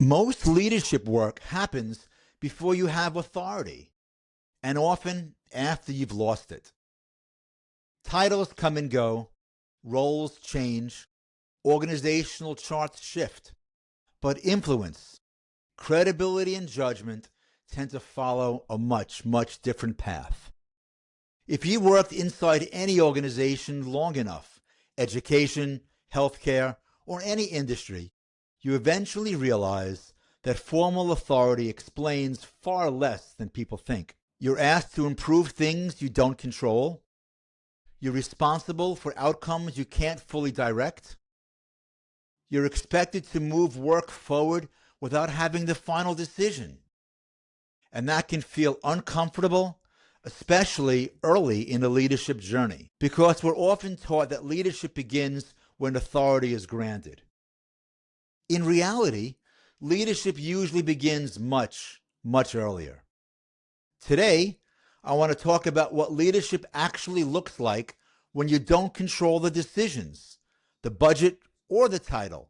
Most leadership work happens before you have authority, and often after you've lost it. Titles come and go, roles change, organizational charts shift, but influence, credibility, and judgment tend to follow a much, much different path. If you worked inside any organization long enough, education, healthcare, or any industry, you eventually realize that formal authority explains far less than people think. You're asked to improve things you don't control. You're responsible for outcomes you can't fully direct. You're expected to move work forward without having the final decision. And that can feel uncomfortable, especially early in the leadership journey, because we're often taught that leadership begins when authority is granted. In reality, leadership usually begins much, much earlier. Today, I want to talk about what leadership actually looks like when you don't control the decisions, the budget, or the title,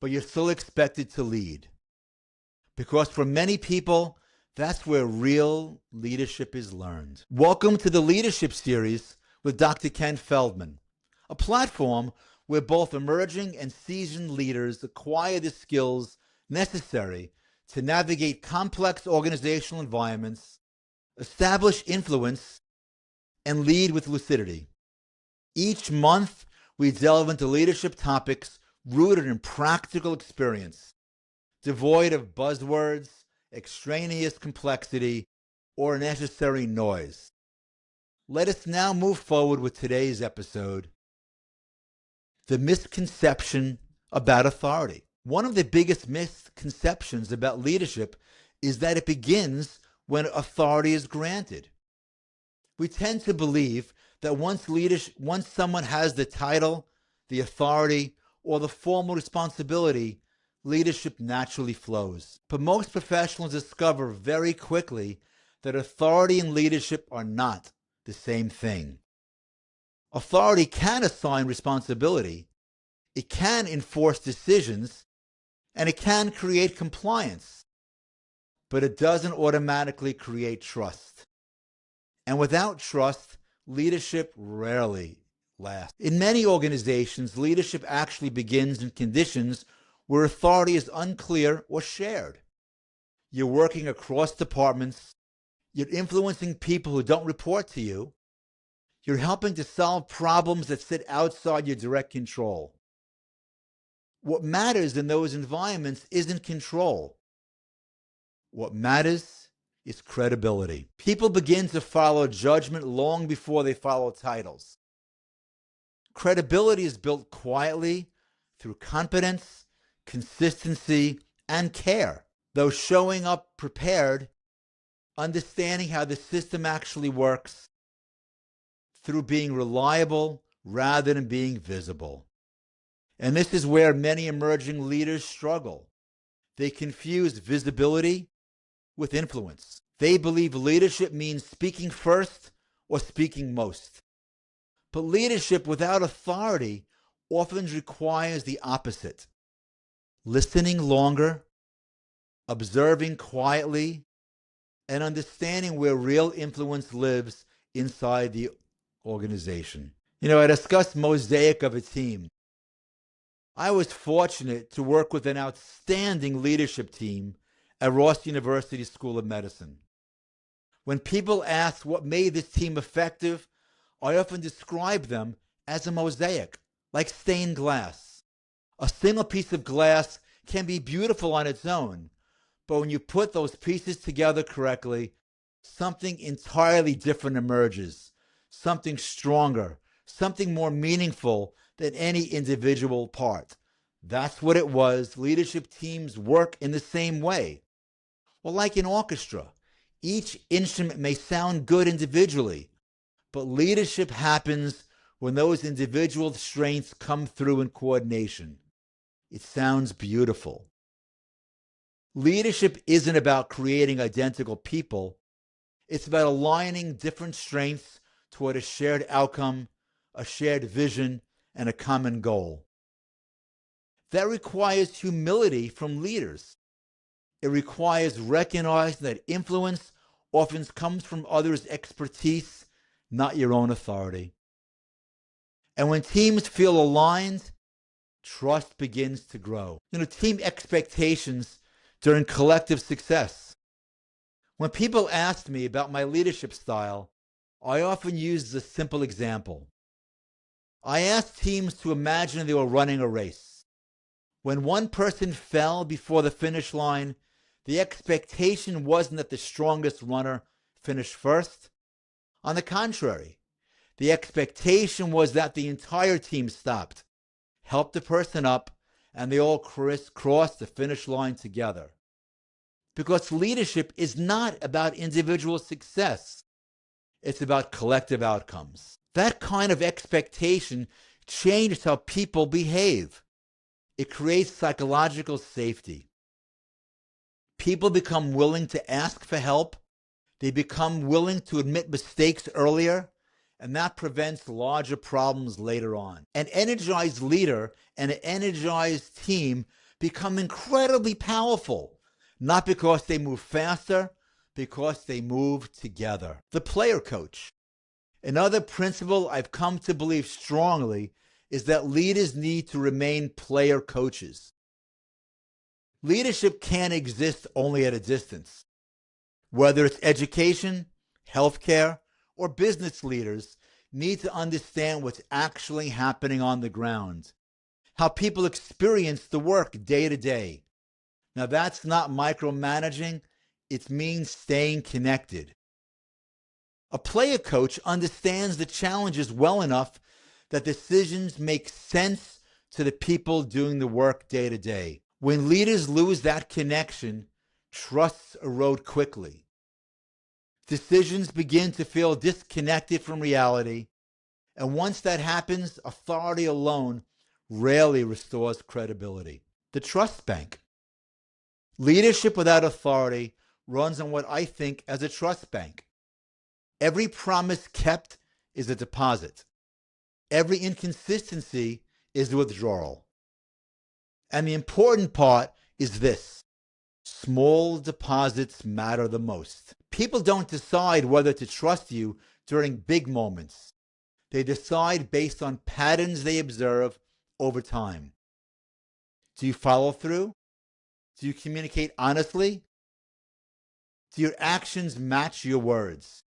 but you're still expected to lead. Because for many people, that's where real leadership is learned. Welcome to the Leadership Series with Dr. Ken Feldman, a platform where both emerging and seasoned leaders acquire the skills necessary to navigate complex organizational environments, establish influence, and lead with lucidity. Each month, we delve into leadership topics rooted in practical experience, devoid of buzzwords, extraneous complexity, or necessary noise. Let us now move forward with today's episode, the misconception about authority. One of the biggest misconceptions about leadership is that it begins when authority is granted. We tend to believe that once someone has the title, the authority, or the formal responsibility, leadership naturally flows. But most professionals discover very quickly that authority and leadership are not the same thing. Authority can assign responsibility, it can enforce decisions, and it can create compliance, but it doesn't automatically create trust. And without trust, leadership rarely lasts. In many organizations, leadership actually begins in conditions where authority is unclear or shared. You're working across departments, you're influencing people who don't report to you, you're helping to solve problems that sit outside your direct control. What matters in those environments isn't control. What matters is credibility. People begin to follow judgment long before they follow titles. Credibility is built quietly through competence, consistency, and care, though showing up prepared, understanding how the system actually works, through being reliable rather than being visible. And this is where many emerging leaders struggle. They confuse visibility with influence. They believe leadership means speaking first or speaking most. But leadership without authority often requires the opposite: listening longer, observing quietly, and understanding where real influence lives inside the organization. I discussed mosaic of a team. I was fortunate to work with an outstanding leadership team at Ross University School of Medicine. When people ask what made this team effective, I often describe them as a mosaic, like stained glass. A single piece of glass can be beautiful on its own, but when you put those pieces together correctly, something entirely different emerges, something stronger, something more meaningful than any individual part. That's what it was. Leadership teams work in the same way. Well, like an orchestra, each instrument may sound good individually, but leadership happens when those individual strengths come through in coordination. It sounds beautiful. Leadership isn't about creating identical people. It's about aligning different strengths toward a shared outcome, a shared vision, and a common goal. That requires humility from leaders. It requires recognizing that influence often comes from others' expertise, not your own authority. And when teams feel aligned, trust begins to grow. Team expectations during collective success. When people ask me about my leadership style, I often use this simple example. I ask teams to imagine they were running a race. When one person fell before the finish line, the expectation wasn't that the strongest runner finished first. On the contrary, the expectation was that the entire team stopped, helped the person up, and they all crossed the finish line together. Because leadership is not about individual success. It's about collective outcomes. That kind of expectation changes how people behave. It creates psychological safety. People become willing to ask for help. They become willing to admit mistakes earlier, and that prevents larger problems later on. An energized leader and an energized team become incredibly powerful, not because they move faster, because they move together. The player coach. Another principle I've come to believe strongly is that leaders need to remain player coaches. Leadership can't exist only at a distance. Whether it's education, healthcare, or business leaders need to understand what's actually happening on the ground, how people experience the work day to day. Now that's not micromanaging, it means staying connected. A player coach understands the challenges well enough that decisions make sense to the people doing the work day to day. When leaders lose that connection, trusts erode quickly. Decisions begin to feel disconnected from reality, and once that happens, authority alone rarely restores credibility. The trust bank. Leadership without authority runs on what I think as a trust bank. Every promise kept is a deposit. Every inconsistency is a withdrawal. And the important part is this: small deposits matter the most. People don't decide whether to trust you during big moments. They decide based on patterns they observe over time. Do you follow through? Do you communicate honestly? Do your actions match your words?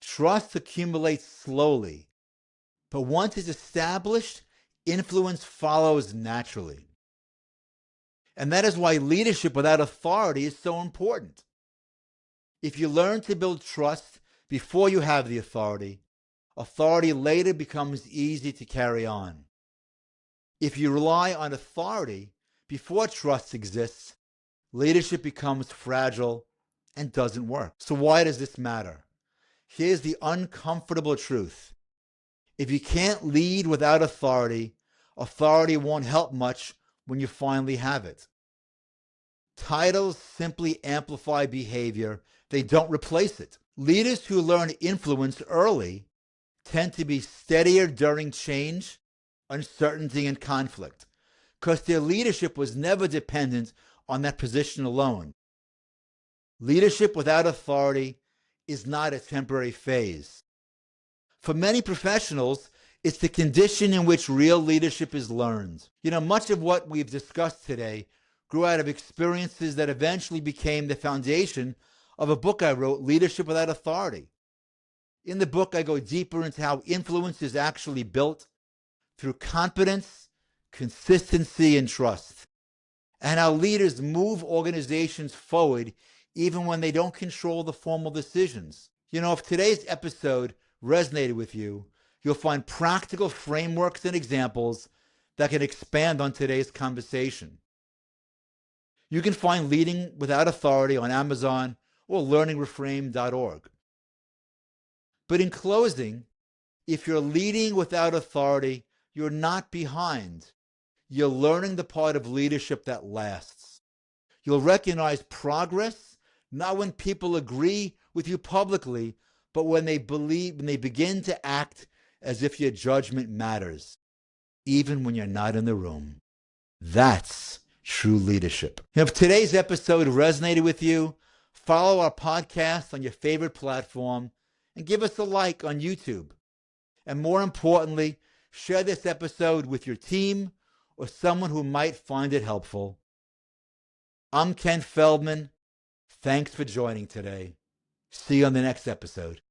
Trust accumulates slowly, but once it's established, influence follows naturally. And that is why leadership without authority is so important. If you learn to build trust before you have the authority, authority later becomes easy to carry on. If you rely on authority before trust exists, leadership becomes fragile and doesn't work. So why does this matter? Here's the uncomfortable truth. If you can't lead without authority, authority won't help much when you finally have it. Titles simply amplify behavior. They don't replace it. Leaders who learn influence early tend to be steadier during change, uncertainty, and conflict, because their leadership was never dependent on that position alone. Leadership without authority is not a temporary phase. For many professionals, it's the condition in which real leadership is learned. Much of what we've discussed today grew out of experiences that eventually became the foundation of a book I wrote, Leadership Without Authority. In the book, I go deeper into how influence is actually built through competence, consistency, and trust, and how leaders move organizations forward even when they don't control the formal decisions. If today's episode resonated with you, you'll find practical frameworks and examples that can expand on today's conversation. You can find Leading Without Authority on Amazon or learningreframe.org. But in closing, if you're leading without authority, you're not behind. You're learning the part of leadership that lasts. You'll recognize progress, not when people agree with you publicly, but when they begin to act as if your judgment matters, even when you're not in the room. That's true leadership. If today's episode resonated with you, follow our podcast on your favorite platform and give us a like on YouTube. And more importantly, share this episode with your team or someone who might find it helpful. I'm Ken Feldman. Thanks for joining today. See you on the next episode.